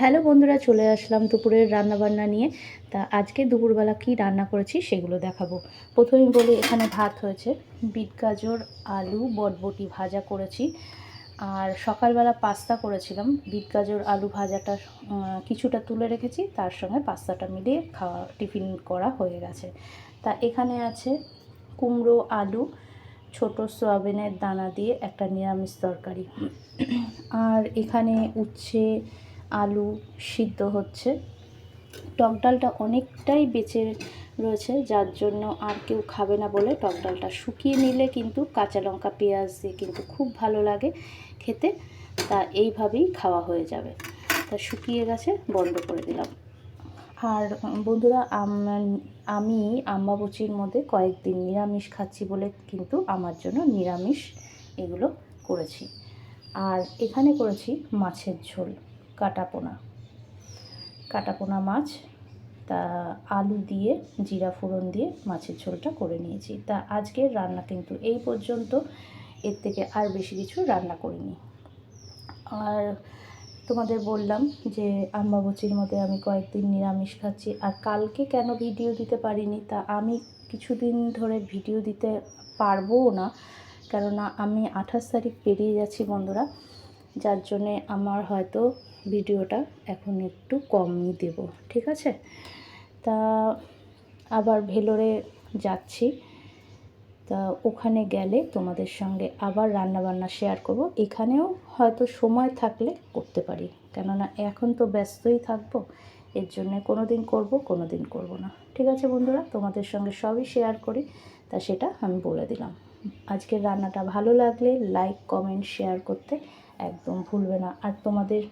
Hello বন্ধুরা, চলে আসলাম দুপুরের রান্নাবান্না নিয়ে। তা আজকে দুপুরবেলা কি রান্না করেছি সেগুলো দেখাবো। প্রথমেই বলি, এখানে ভাত হয়েছে, বিট গাজর আলু বটবটি ভাজা করেছি। আর সকালবেলা পাস্তা করেছিলাম, বিট গাজর আলু ভাজাটা কিছুটা তুলে রেখেছি, তার সঙ্গে পাস্তাটা মিলিয়ে খাওয়া টিফিন করা হয়ে গেছে। তা এখানে আছে কুমড়ো আলু ছোট সয়াবিনের দানা দিয়ে একটা নিরামিষ তরকারি। আর এখানে উচ্ছে আলু সিদ্ধ হচ্ছে। টক ডালটা অনেকটাই বেঁচে রয়েছে, যার জন্য আর কেউ খাবে না বলে টক ডালটা শুকিয়ে নিলে কিন্তু কাঁচা লঙ্কা পেঁয়াজ দিয়ে কিন্তু খুব ভালো লাগে খেতে। তা এইভাবেই খাওয়া হয়ে যাবে। তা শুকিয়ে গেছে, বন্ধ করে দিলাম। আর বন্ধুরা, আমি আম্বাবচির মধ্যে কয়েকদিন নিরামিষ খাচ্ছি বলে কিন্তু আমার জন্য নিরামিষ এগুলো করেছি। আর এখানে করেছি মাছের ঝোল, কাটাপোনা মাছ। তা আলু দিয়ে জিরা ফোড়ন দিয়ে মাছের ঝোলটা করে নিয়েছি। তা আজকের রান্না কিন্তু এই পর্যন্ত, এর থেকে আর বেশি কিছু রান্না করিনি। আর তোমাদের বললাম যে আম্বাবচির মধ্যে আমি কয়েকদিন নিরামিষ খাচ্ছি। আর কালকে কেন ভিডিও দিতে পারিনি, তা আমি কিছুদিন ধরে ভিডিও দিতে পারবও না, কেননা আমি 28 তারিখ পেরিয়ে যাচ্ছি বন্ধুরা, যার জন্যে আমার হয়তো ভিডিওটা এখন একটু কমই দেব, ঠিক আছে। তা আবার ভেলোরে যাচ্ছি, তা ওখানে গেলে তোমাদের সঙ্গে আবার রান্নাবান্না শেয়ার করব। এখানেও হয়তো সময় থাকলে করতে পারি, কেননা এখন তো ব্যস্তই থাকবো, এর জন্য কোনো দিন করব, কোনো দিন করব না, ঠিক আছে বন্ধুরা। তোমাদের সঙ্গে সবই শেয়ার করি, তা সেটা আমি বলে দিলাম। আজকের রান্নাটা ভালো লাগলে লাইক কমেন্ট শেয়ার করতে একদম ভুলবে না। আর তোমাদের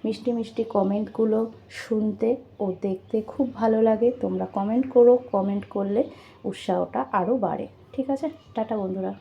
মিষ্টি মিষ্টি কমেন্টগুলো শুনতে ও দেখতে খুব ভালো লাগে। তোমরা কমেন্ট করো, কমেন্ট করলে উৎসাহটা আরও বাড়ে, ঠিক আছে। টাটা বন্ধুরা।